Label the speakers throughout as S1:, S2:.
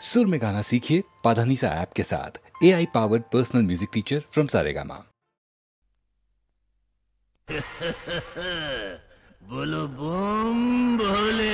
S1: सुर में गाना सीखिए पाधानीसा ऐप के साथ। AI powered personal music teacher from Saregama.
S2: बोलो बम भोले।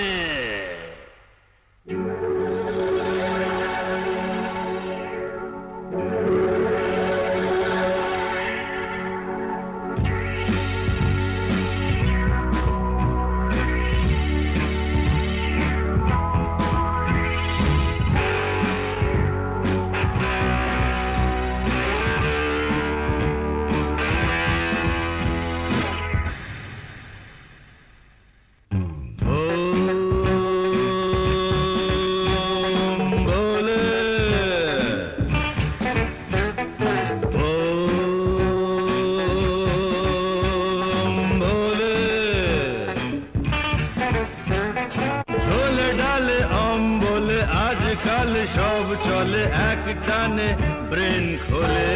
S2: সব চলে এক টানে ব্রেন খোলে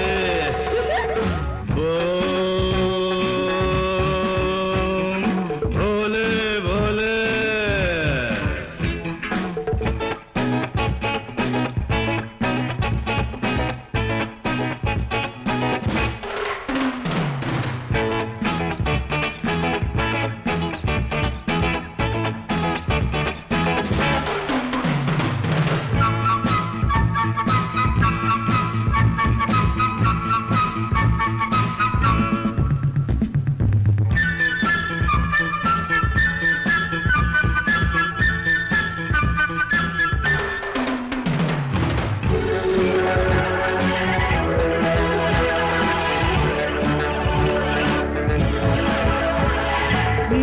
S2: ভোলে ভোলে।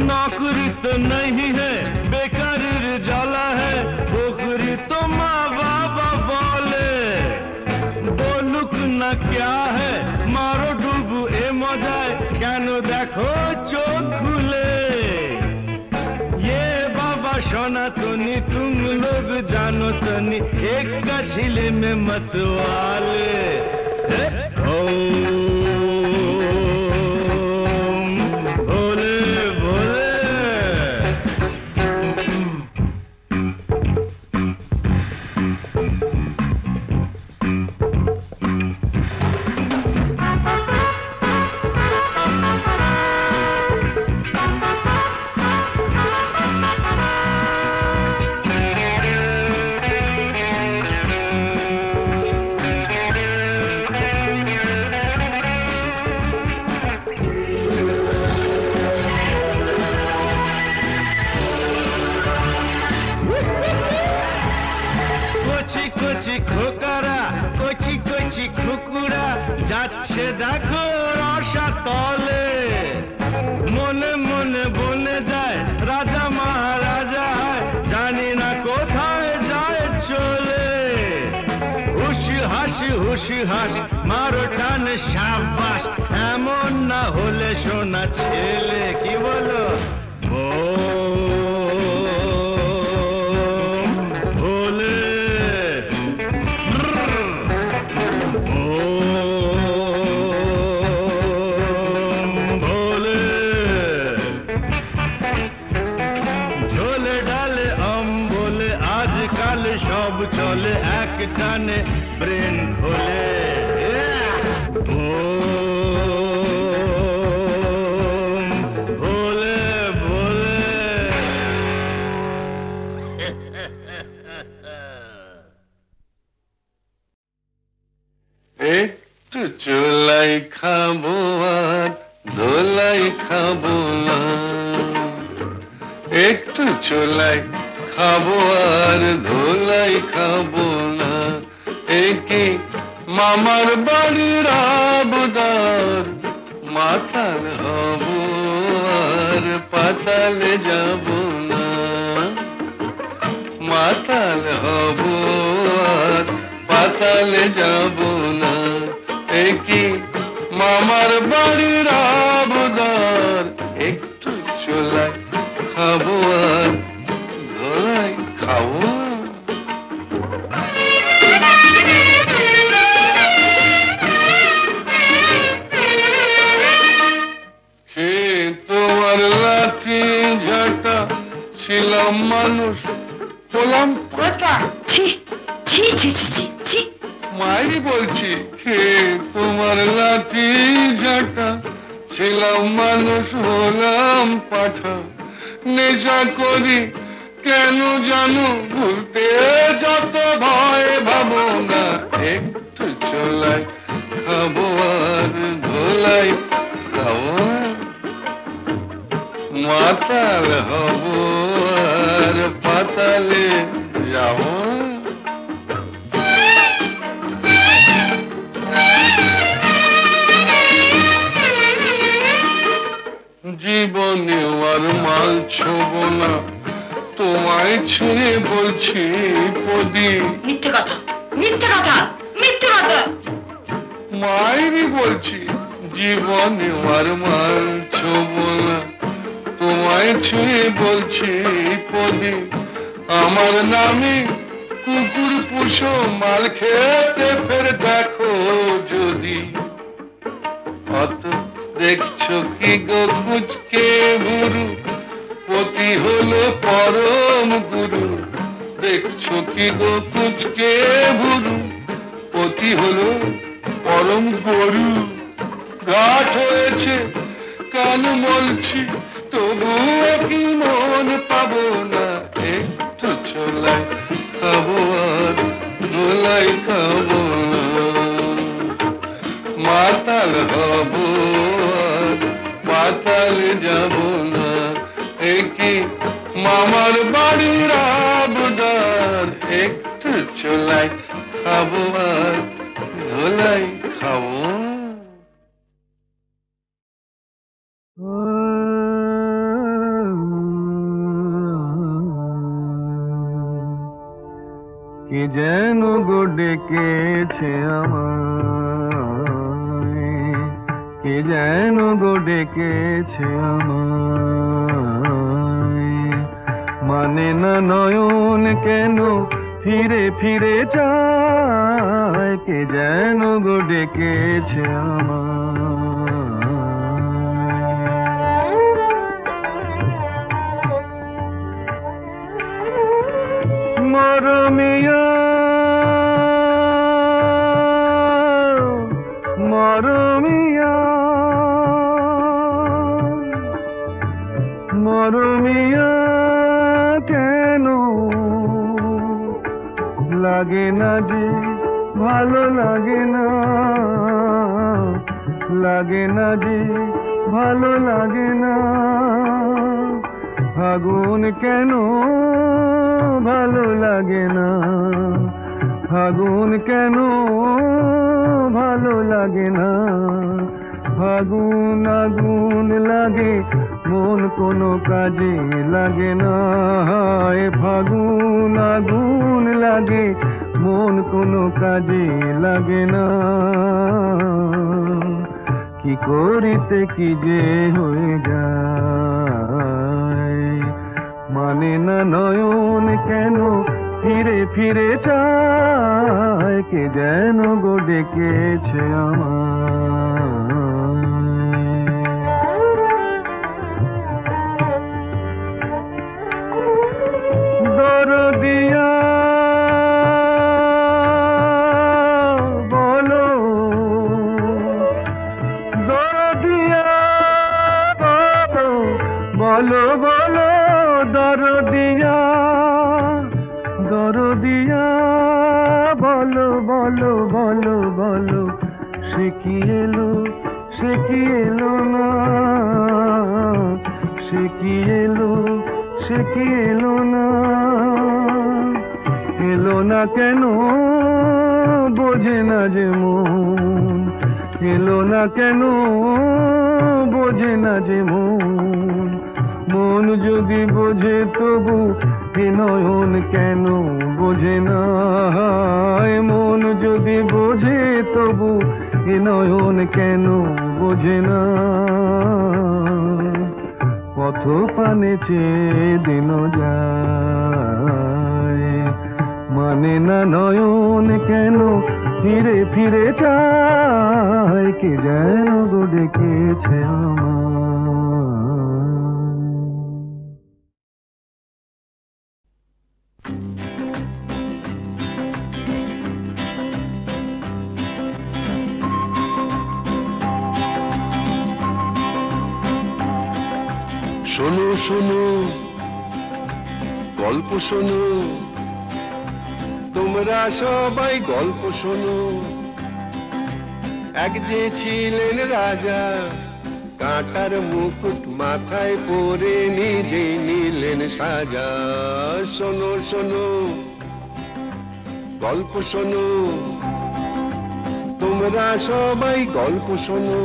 S2: नौकरी तो नहीं है बेकारी जाला है पोखरी तो माँ बाबा बोले बोलुक ना क्या है मारो डूबू ए मजाए क्यों देखो चोख खुले ये बाबा सोना तोनी तुम लोग जानो तनी एक का छिले में मतवाले কচি খোকারা কচি কচি খুকুরা যাচ্ছে দেখো রসা তলে মনে মনে বনে যায় রাজা মহারাজা হয় জানি না কোথায় যায় চলে হুশি হাস মারো টান সাবাস এমন না হলে সোনা ছেলে কি বলো সব চলে এক টানে ব্রেন খোলে ভোলে ভোলে। একটু চোলাই খাবো আর দোলাই খাবো না একটু চোলাই খাবো আর ধোলাই খাবো না একে মামার বাড়ির আবদার মাতাল হব আর পাতালে যাব না মাতাল হব আর পাতালে যাব না একে মামার বাড়ির আবদার একটু চোলাই খাবো আর খাবো তোমার লাঠি ঝাঁটা ছিলাম মানুষ হলাম কথা। ছি ছি
S3: ছি ছি ছি ছি।
S4: মাই বলছি হে তোমার লাঠি ঝাঁটা, ছিলাম মানুষ হলাম পাঠা, নেশা করি কেন জানো ভুলতে যত ভয় ভাবনা, একটু চলাই খাবো আর ধোলাই খাবো, মাতাল হব আর পাতালে যাবো। জীবনে আর মাল ছোব না, তোমায় ছুঁয়ে বলছি পদি।
S3: মিথ্যে কথা, মিথ্যে কথা, মিথ্যে কথা।
S4: মায়েরই বলছি জীবনে আর মাল ছোব না, তোমায় ছুঁয়ে বলছি পদি। আমার নামে কুকুর পুষো, মাল খেতে ফের দেখো যদি। অত দেখছো কি গো কুচকে বুড়ু, পতি হলো পরম গুরু। দেখছো কি গো কুচকে বুড়ু, পতি হলো পরম গুরু। ঘাট হয়েছে কান মলছি, তবুও কি মন পাবো না, একটু চলাই খাবো আর গোলাই খাবো না, মাতাল হব আর পাতাল যাব না। একই মামার বাড়ির আবদার, একটু চলাই খাবো আর ধোলাই খাবো। কি যেন গো ডেকেছে আমায়, কি যেন গো ডেকেছে আমায়, মানে না নয়ন কেন ফিরে ফিরে চায়, কে যেন গো ডেকেছে আমায়। মরমিয়া মরমিয়া মরমিয়া, কেন লাগে না যে ভালো লাগে না, লাগে না যে ভালো লাগে না, ফাগুন কেন ভালো লাগে না, ফাগুন কেন ভালো লাগে না, ফাগুন আগুন লাগে মন কোনো কাজে লাগে না, ফাগুন আগুন লাগে মন কোনো কাজে লাগে না, কি করিতে কি যে হয়ে যায়, মানে না নয়ন কেন ফিরে ফিরে চায়, কে যেন গো ডেকেছে আমায়। দরদিয়া বলো, দরদিয়া বলো বলো, দরদিয়া দরদিয়া বলো বলো বলো বলো, সে কি এলো সে কি এলো না, সে কি এলো সে কি এলো না, এলো না কেন বোঝে না যে মন, এলো না কেন বোঝে না যে মন, মন যদি বোঝে তবু এ নয়ন কেন বোঝে না, মন যদি বোঝে তবু এ নয়ন কেন বোঝে না, পথ পানে চেয়ে দিন যায়, মানে না নয়ন কেন ফিরে ফিরে চায়, কে যেন গো ডেকেছে আমায়।
S5: শোনো শোনো গল্প শোনো, তোমরা সবাই গল্প শোনো। এক যে ছিলেন রাজা, কাঁটার মুকুট মাথায় পরে নিজে নিলেন সাজা। শোনো শোনো গল্প শোনো, তোমরা সবাই গল্প শোনো।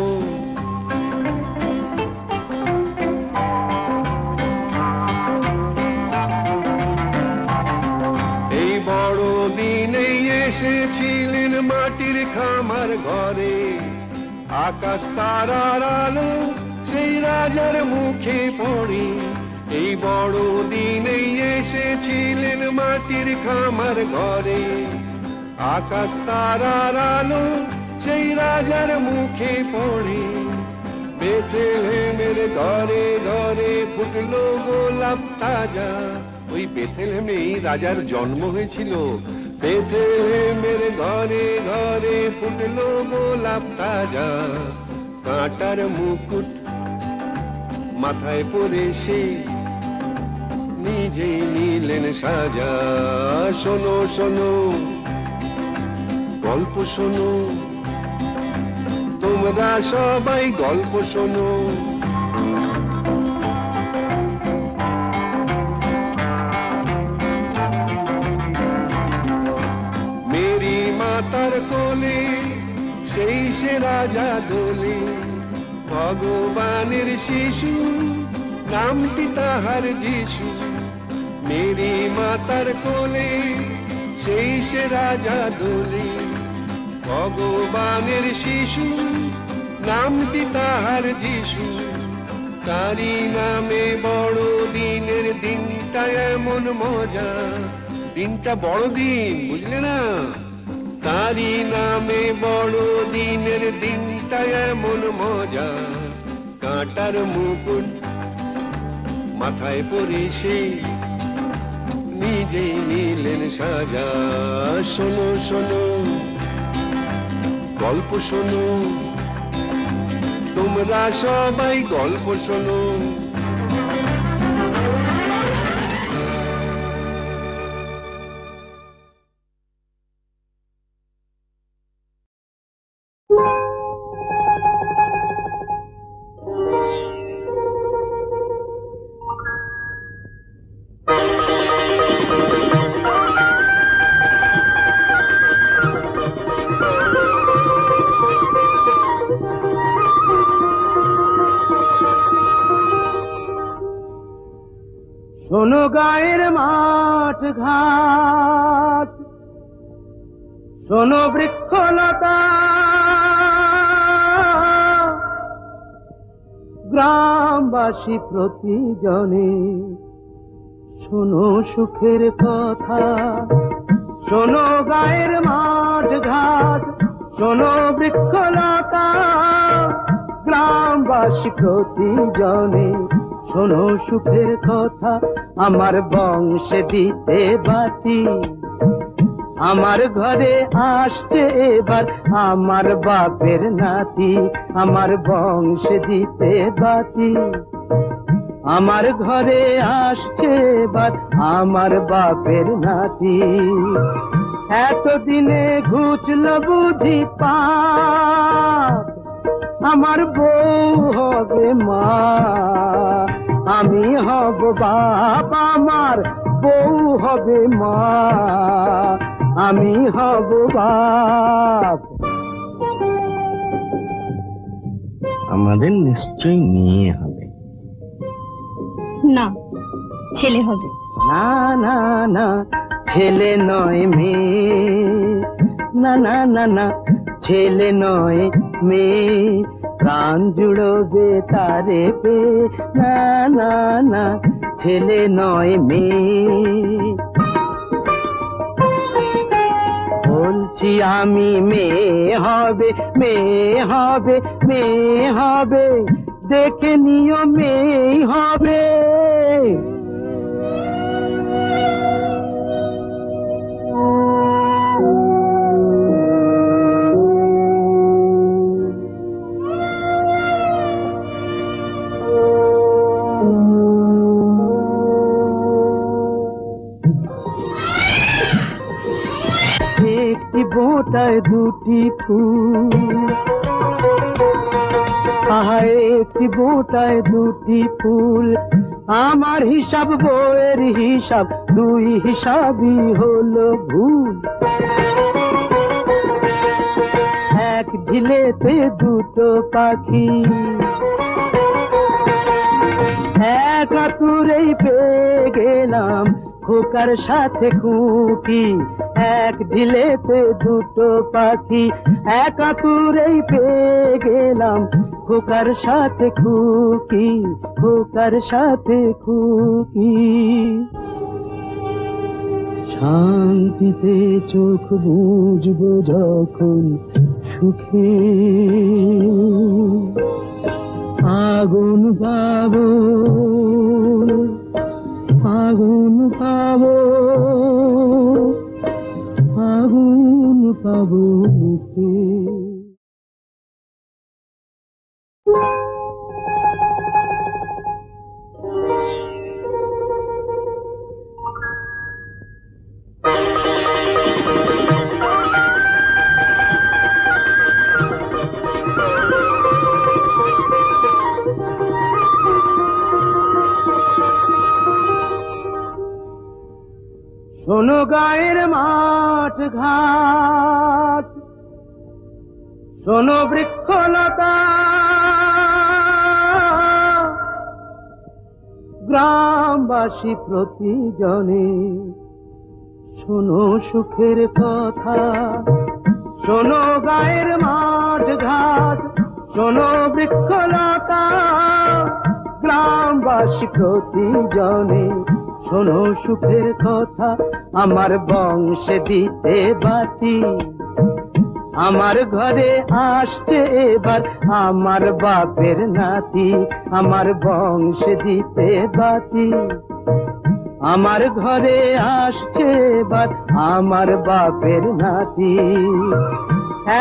S5: এই বড় দিনে এসেছিলেন মাটির খামার ঘরে, আকাশ তারার আলো সেই রাজার মুখে পড়ে। এই বড় দিনে এসেছিলেন মাটির খামার ঘরে, আকাশ তারার আলো সেই রাজার মুখে পড়ে। বেথলেহেমের ঘরে ঘরে ফুটলো গোলাপ তাজা, ওই বেথলেহেমেই রাজার জন্ম হয়েছিল। বেথলেহেমের ঘরে ঘরে ফুটলো গোলাপ তাজা, কাঁটার মুকুট মাথায় পরে সে নিজেই নিলেন সাজা। শোনো শোনো গল্প শোনো, তোমরা সবাই গল্প শোনো। মেরি মাতার কোলে সেই সে রাজা দোলে, ভগবানের শিশু নামটি তাহার যিশু। মেরি মাতার কোলে সেই সে রাজা দোলে, ভগবানের শিশু নামটি তাহার যিশু। তারি নামে বড় দিনের দিনটা এমন মজা, দিনটা বড় দিন, বুঝলে না? তারি নামে বড় দিনের দিনটা এমন মজা, কাঁটার মুকুট মাথায় পরে সে নিজেই নিলেন সাজা। শোনো শোনো গল্প শোনো, তোমরা সবাই গল্প শোনো।
S4: শোনো গায়ের মাঠ ঘাট, শোনো বৃক্ষলতা, গ্রামবাসী প্রতিজনে শোনো সুখের কথা। শোনো গায়ের মাঠ ঘাট, শোনো বৃক্ষলতা, গ্রামবাসী প্রতিজনে শোনো সুখের কথা। আমার বংশে দিতে বাতি, আমার ঘরে আসছে এবার আমার বাপের নাতি। আমার বংশে দিতে বাতি, আমার ঘরে আসছে এবার আমার বাপের নাতি। এতদিনে ঘুচল বুঝি পাপ, আমার বউ হবে মা, আমি হব বাপ, আমার বউ হবে মা, আমি হব বাপ।
S6: আমাদের নিশ্চয়ই মেয়ে হবে।
S7: না, ছেলে হবে।
S4: না না না, ছেলে নয় মেয়ে, না না না না, ছেলে নয় মেয়ে, প্রাণ জুড়বে তারে পে। না না না, ছেলে নয় মেয়ে। বলছি আমি মেয়ে হবে, মেয়ে হবে, মেয়ে হবে, দেখে নিও মেয়ে হবে। একটি বোঁটায় দুটি ফুল, আহা একটি বোঁটায় দুটি ফুল, আমার হিসাব বইয়ের হিসাব, দুই হিসাবই হলো ভুল। এক ঢিলেতে দুটো পাখি, এক আতুরেই পেয়ে গেলাম খোকার সাথে খুকি। এক ঢিলেতে দুটো পাখি, এক আতুরেই পেয়ে গেলাম খোকার সাথে খুকি, খোকার সাথে খুকি। শান্তিতে চোখ বুঝবো যখন সুখে, আগুন পাবো, আগুন পাবো, আগুন পাবো মুখে। শোনো গায়ের মাঠ ঘাট, শোনো বৃক্ষলতা, গ্রামবাসী প্রতিজনে শোনো সুখের কথা। শোনো গায়ের মাঠ ঘাট, শোনো বৃক্ষলতা, গ্রামবাসী প্রতিজনে শোনো সুখের কথা। আমার বংশে দিতে বাতি, আমার ঘরে আসছে এবার আমার বাপের নাতি। আমার বংশে দিতে বাতি, আমার ঘরে আসছে এবার আমার বাপের নাতি।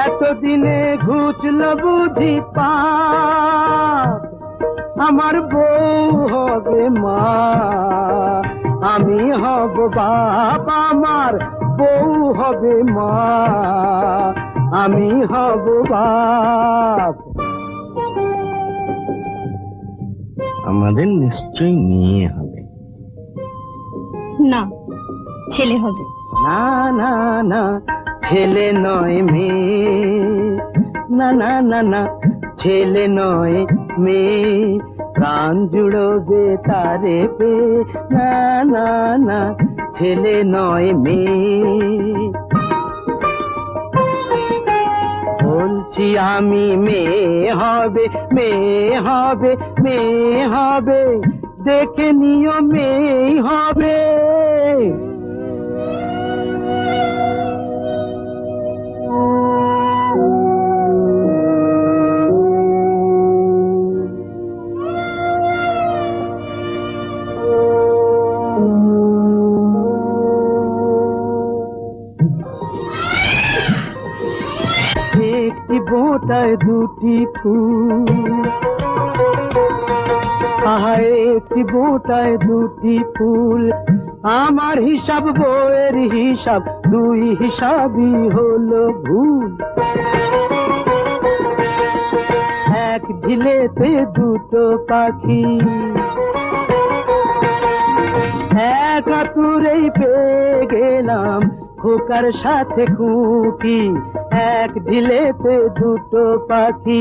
S4: এতদিনে ঘুচল বুঝি পাপ, আমার বউ হবে মা, আমি হব বাপ, আমার বউ হবে মা, আমি হব বাপ।
S6: আমাদের নিশ্চয়ই মেয়ে হবে।
S7: না, ছেলে হবে।
S4: না না না, ছেলে নয় মেয়ে, না না না না, ছেলে নয় মেয়ে, প্রাণ জুড়বে তারে পে। না না না, ছেলে নয় মেয়ে। বলছি আমি মেয়ে হবে, মেয়ে হবে, মেয়ে হবে, দেখে নিও মেয়ে হবে। একটি বোঁটায় দুটি ফুল, আহা একটি বোঁটায় দুটি ফুল, আমার হিসাব বইয়ের হিসাব, দুই হিসাবই হলো ভুল। এক ঢিলেতে দুটো পাখি, এক আতুরেই পেয়ে গেলাম খোকার সাথে খুকি। এক ঢিলেতে দুটো পাখি,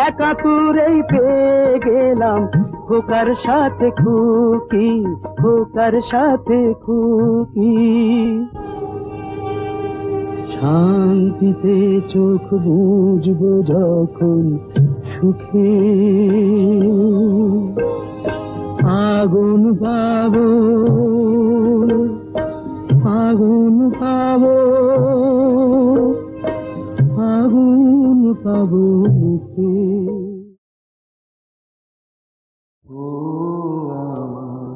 S4: এক আতুরেই পেয়ে গেলাম খোকার সাথে খুকি, খোকার সাথে খুকি। শান্তিতে চোখ বুঝবো যখন সুখে, আগুন পাবো, আগুন পাবো, আগুন পাবো মুখে। ও আমার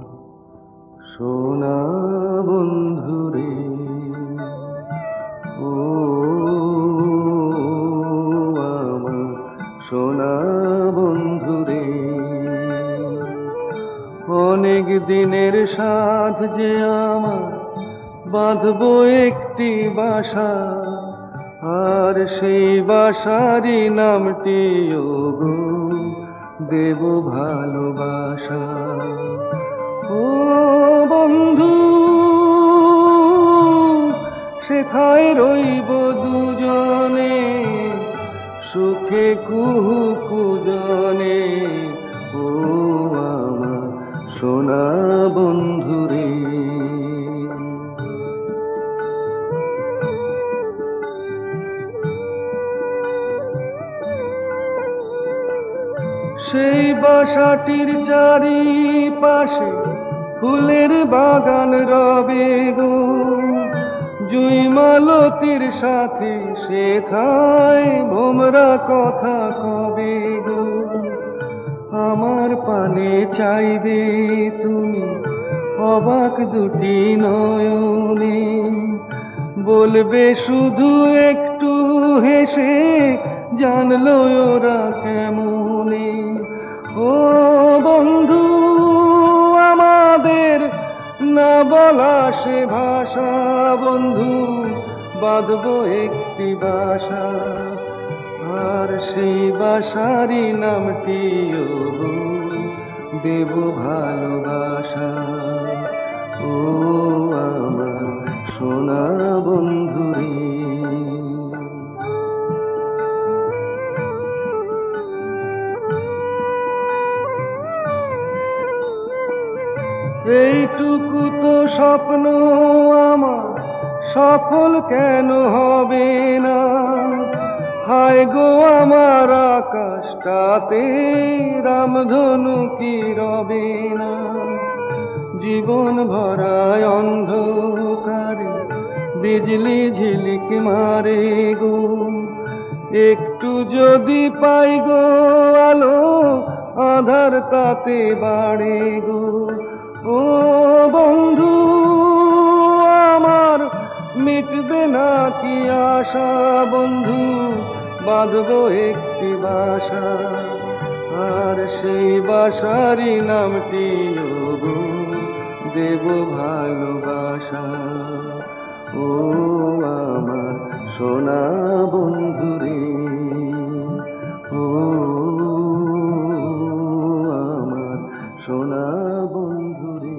S4: সোনা বন্ধুরে, ও আমার সোনা বন্ধুরে, অনেক দিনের সাথ যে আমার বাঁধবো একটি বাসা, আর সেই বাসারই নামটি ওগো দেব ভালোবাসা। ও বন্ধু, সেথায় রইব দুজনে, সুখে কুহু কুজনে। ও আমার সোনা বন্ধুরে, সেই বাসাটির চারিপাশে ফুলের বাগান রবে গো, জুই মালতীর সাথে সেথায় ভোমরা কথা কবে গো। আমার পানে চাইবে তুমি অবাক দুটি নয়নে, বলবে শুধু একটু হেসে জানলো ওরা কেমনে। ও বন্ধু, আমাদের না বলা সে ভাষা, বন্ধু বাঁধবো একটি বাসা, আর সেই বাসারই নামটি ওগো দেব ভালোবাসা। ও আমার সোনা বন্ধুরে, এইটুকু তো স্বপ্ন আমার সফল কেন হবে না? হায় গো আমার আকাশটাতে রামধনু কি রবে না? জীবন ভরায় অন্ধকারে বিজলি ঝিলিক মারে গো, একটু যদি পাই গো আলো আধার তাতে বাড়ে গো। ও বন্ধু, আমার মিটবে না কি আশা, বন্ধু বাঁধবো একটি বাসা, আর সেই বাসারই নামটি ওগো দেব ভালোবাসা। ও আমার সোনা বন্ধুরে, ও আমার সোনা বন্ধুরে।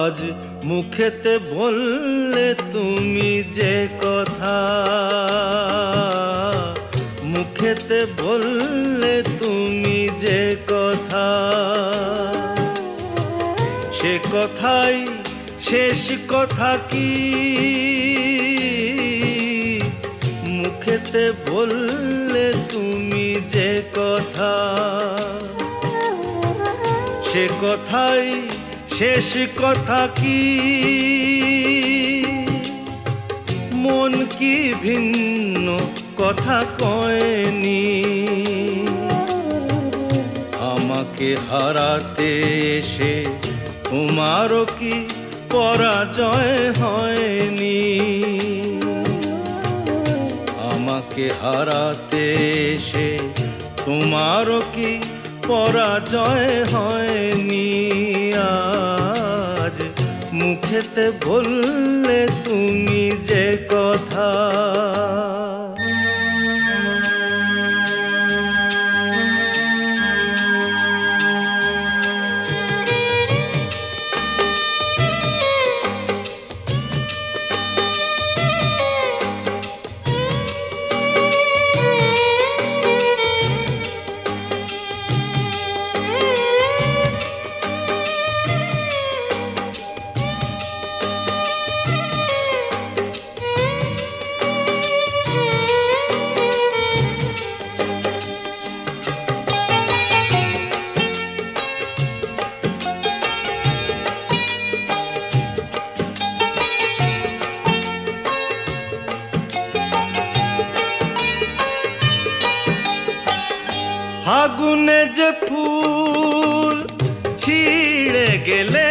S2: আজ মুখেতে বললে তুমি যে কথা, মুখেতে বললে তুমি যে কথা, সে কথাই শেষ কথা কি? মুখেতে বললে তুমি যে কথা, সে কথাই শেষ কথা কি? মন কি ভিন্ন কথা কয়নি? আমাকে হারাতে এসে তোমারও কি পরাজয় হয়নি? আমাকে হারাতে এসে তোমারও কি পরাজয় হয়নি? আজ মুখেতে বললে তুমি যে কথা। ফাগুনে যে ফুল ছিঁড়ে গেলে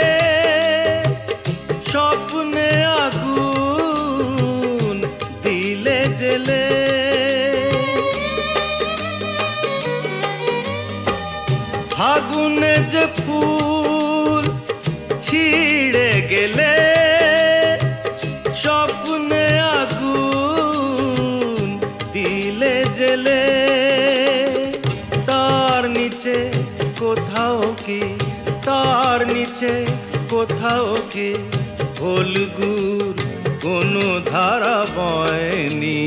S2: স্বপ্নে আগুন দিলে জেলে ফাগুনে যে ফুল ছিঁড়ে গেলে স্বপ্নে আগুন দিলে জেলে তার নিচে কোথাও কি তার নিচে কোথাও কি ফলগুর কোনো ধারা বয়নি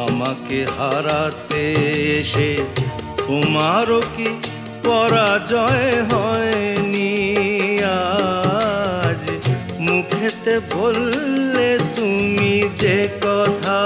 S2: আমাকে হারাতে এসে তোমারও কি পরাজয় হয়নি আজ মুখেতে বললে তুমি যে কথা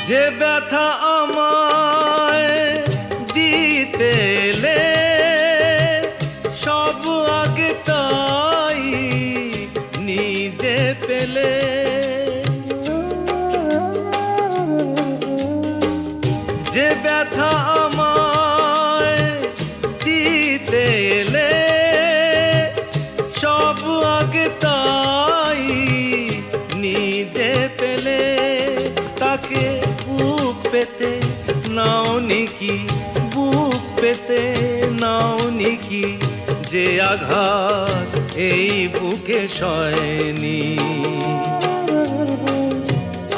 S2: যে ব্যথা আমায় দিতে এলে সব আগে তাই নিজে পেলে যে ব্যথা আমায় দিতে এলে সব আগে তাই নিজে পেলে তাকে বুক পেতে নাও নিকি বুক পেতে নাও নিকি যে আঘাত এই বুকে সয়নি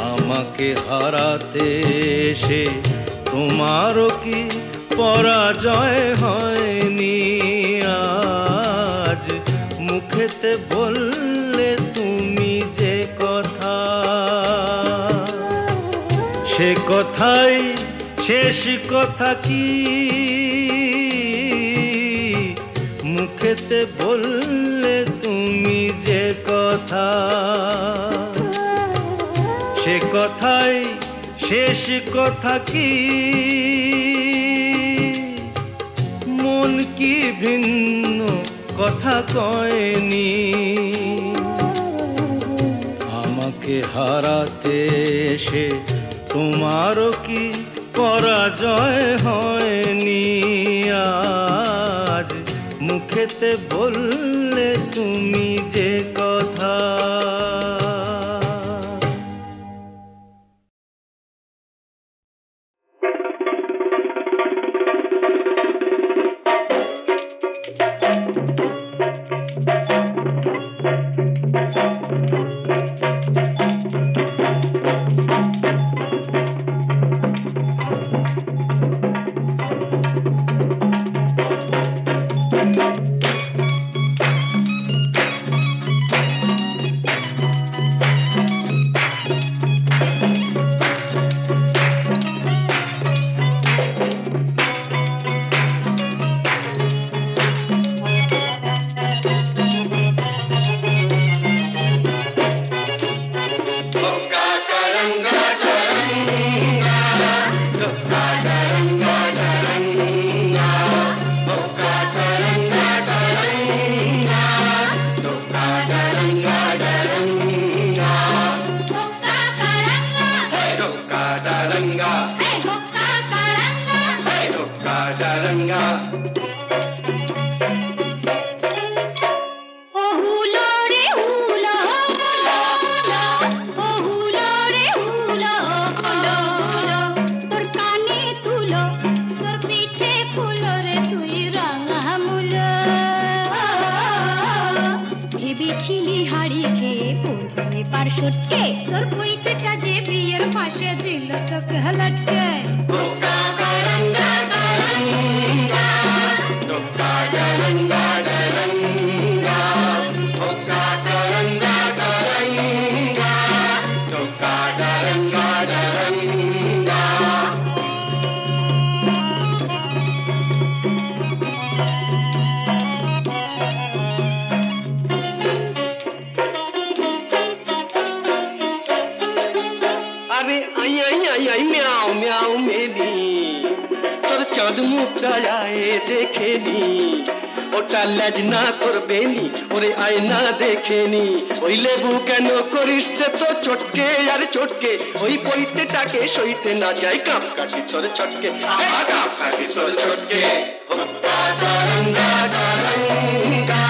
S2: আমাকে হারাতে এসে তোমারও কি পরাজয় হয়নি আজ মুখেতে বললে তুমি যে কথা সে কথাই শেষ কথা কি মুখেতে বললে তুমি যে কথা সে কথাই শেষ কথা কি মন কি ভিন্ন কথা কয়নি আমাকে হারাতে এসে তোমারও কি পরাজয় হয়নি আজ মুখেতে বললে তুমি যে কথা
S5: আরে আই আই আই আই মিয়াও মিয়াও মেলি তোর চাঁদ মুখটা আয়ে দেখে নি ওটা লাজ না করবে নি ওরে আয়না দেখে নি ওই লেবু কেন করিস তো চটকে আর চটকে ওই পইতেটাকে সইতে না যায় কাপ কাটি তোর চটকে কাপ কাটি তোর চটকে গারঙ্গা গারঙ্গা গারঙ্গা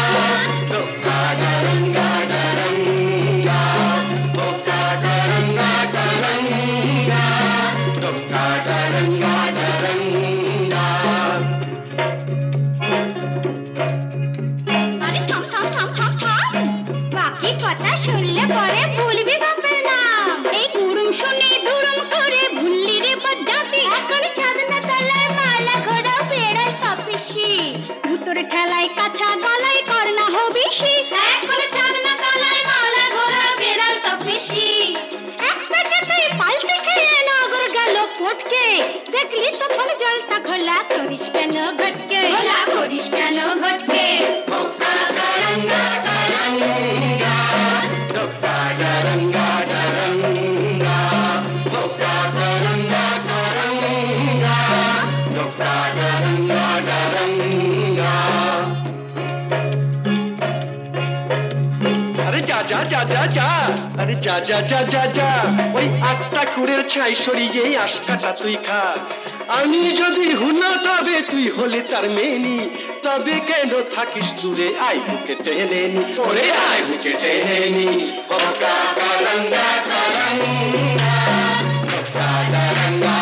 S5: গারঙ্গা গারঙ্গা গারঙ্গা গারঙ্গা গারঙ্গা
S7: আরে থাম থাম থাম থাম থাম বাকি কথা শুনলে পরে ভুলবি বাপের নাম এই গুরুম শুনে দুরুম করে ভুললি রে বজ্জাতি এখন ছাদনা তলায় মালা ঘোড়া বেড়াল তপিসি ভুতর ঠেলায় কাছা গলায় করনা হবিসি এখন ছাদনা তলায় মালা ঘোড়া বেড়াল তপিসি এক পেটেতেই পাল্টি খেয়ে নগর গেল ফটকে দেখলি তখন জলটা ঘোলা করিস কেন ঘটকে ঘোলা করিস কেন ঘটকে
S5: গারঙ্গা গারঙ্গা গারঙ্গা গারঙ্গা গারঙ্গা গারঙ্গা গারঙ্গা গারঙ্গা আরে যা যা যা যা যা আরে যা যা যা যা যা ওই আস্তা কুড়ের ছাই সরিয়ে আশকাটা তুই খা আমি যদি হুনা তবে তুই হলে তার মেনি তবে কেন থাকিস দূরে আই বুকে টেনে নি ওরে আই বুকে টেনে নি গারঙ্গা গারঙ্গা গারঙ্গা গারঙ্গা গারঙ্গা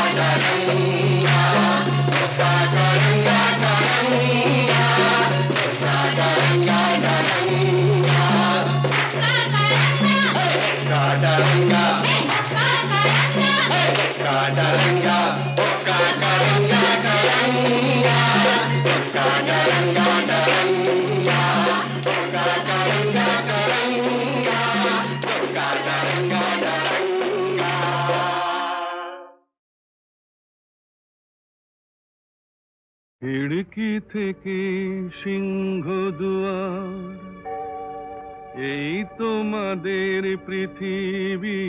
S5: গারঙ্গা গারঙ্গা গারঙ্গা গারঙ্গা গারঙ্গা
S4: খিড়কি থেকে সিংহ দুয়ার এই তোমাদের পৃথিবী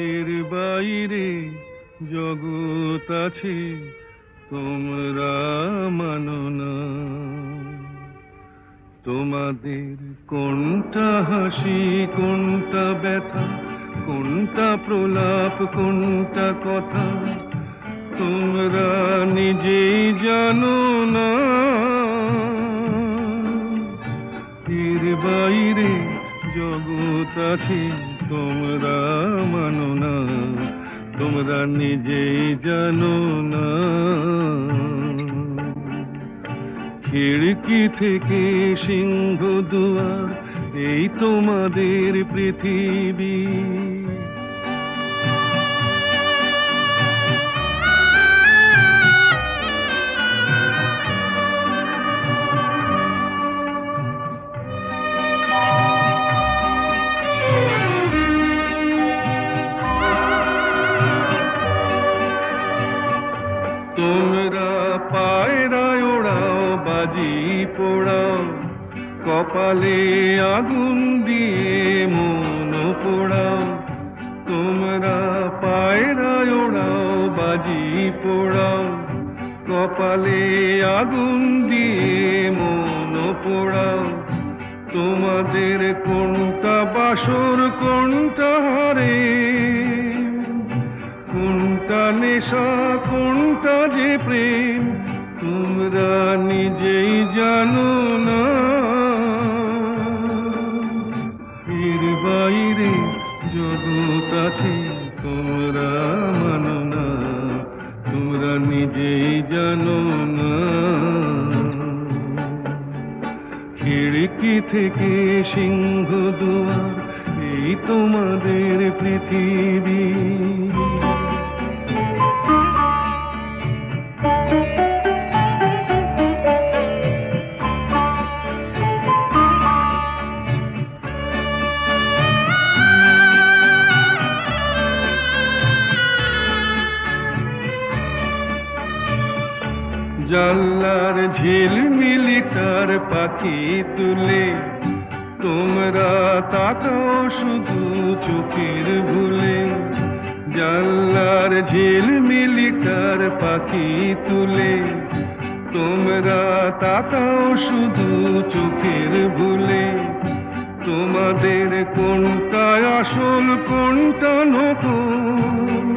S4: এর বাইরে জগৎ আছে তোমরা মানো না তোমাদের কোনটা হাসি কোনটা ব্যথা কোনটা প্রলাপ কোনটা কথা তোমরা নিজেই জানো না এর বাইরে জগৎ আছে তোমরা মানো না তোমরা নিজেই জানো না খিড়কি থেকে সিংহ দুয়ার এই তোমাদের পৃথিবী তোমরা পায়রায় ওড়াও বাজি পোড়াও কপালে আগুন দিয়ে মন পোড়াও তোমরা পায়রায় ওড়াও বাজি পোড়াও কপালে আগুন দিয়ে মন পোড়াও তোমাদের কোনটা বাসর কোনটা হারে কোনটা নেশা কোনটা যে প্রেম তোমরা নিজেই জানো না এর বাইরে জগৎ আছে তোমরা মানো না তোমরা নিজেই জানো না খিড়কি থেকে সিংহ দুয়ার এই তোমাদের পৃথিবী জানলার ঝিলমিলি তার পাখি তুলে তোমরা তাকাও শুধু চোখের ভুলে, জানলার ঝিলমিলিটার পাখি তুলে। তোমরা তাকাও শুধু চোখের ভুলে, তোমাদের কোনটা আসল কোনটা নকল,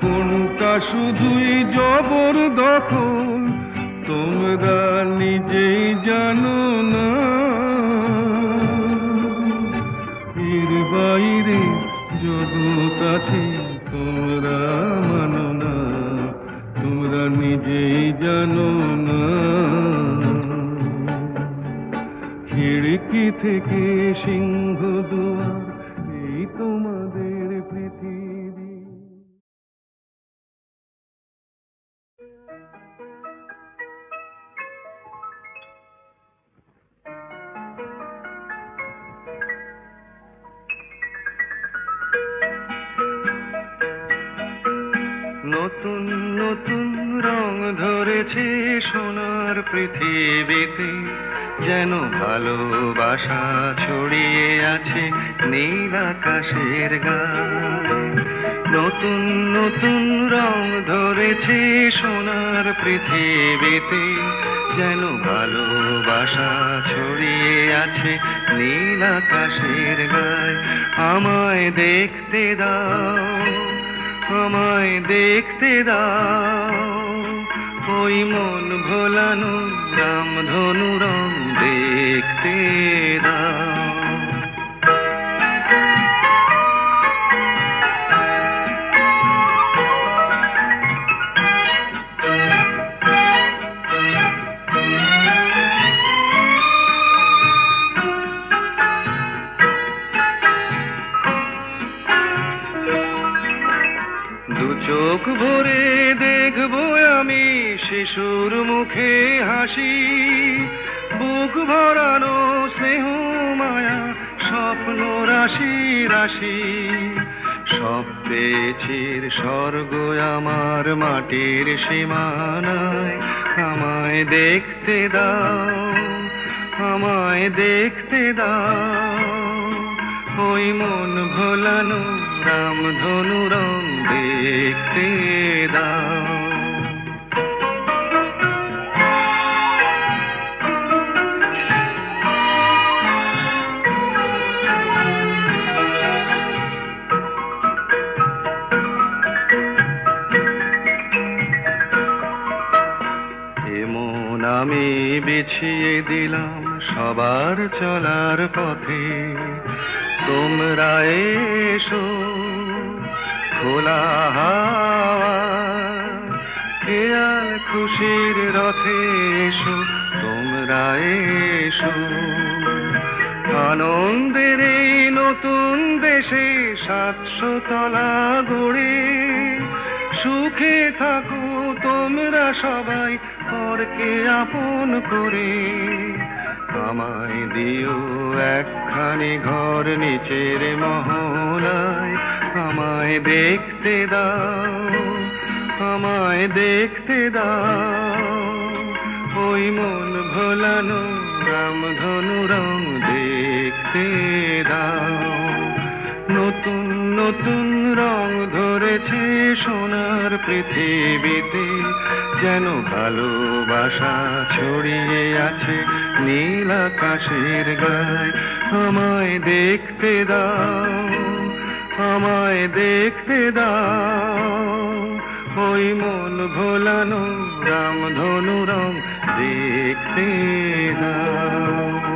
S4: কোনটা শুধুই জবরদখল, তোমরা নিজেই জানো না। এর বাইরে জগৎ আছে তোমরা মানো না, তোমরা নিজেই জানো না। খিড়কি থেকে সিংহ দুয়ার, এই তোমাদের পৃথিবী। নতুন নতুন রং ধরেছে সোনার পৃথিবীতে, যেন ভালোবাসা ছড়িয়ে আছে নীল আকাশের গায়ে। নতুন নতুন রং ধরেছে সোনার পৃথিবীতে, যেন ভালোবাসা ছড়িয়ে আছে নীল আকাশের গায়ে। আমায় দেখতে দাও, আমায় দেখতে দাও, ওই মন ভোলানো রামধনু রং দেখতে দাও। চোখ ভরে দেখবো আমি শিশুর মুখে হাসি, বুক ভরানো স্নেহ মায়া স্বপ্ন রাশি রাশি। সব পেয়েছির স্বর্গ আমার মাটির সীমানায়। আমায় দেখতে দাও, আমায় দেখতে দাও, ওই মন ভোলানো রামধনু রং দেখতে দাও। এমন আমি বিছিয়ে দিলাম সবার চলার পথে, তোমরা এসো খোলা হাওয়া, খেয়াল খুশির রথে এসো তোমরা এসো। আনন্দের এই নতুন দেশে 700 তলা গড়ে, সুখে থাকো তোমরা সবাই পরকে আপন করে। আমায় দিও একখানি ঘর নিচের মহলায়, আমায় দেখতে দাও, আমায় দেখতে দাও, ওই মন ভোলানো রামধনু রং দেখতে দাও। নতুন নতুন রং ধরেছে সোনার পৃথিবীতে, যেন ভালোবাসা ছড়িয়ে আছে নীল আকাশের গায়ে। আমায় দেখতে দাও, আমায় দেখতে দাও, ওই মন ভোলানো রামধনু রং দেখতে দাও।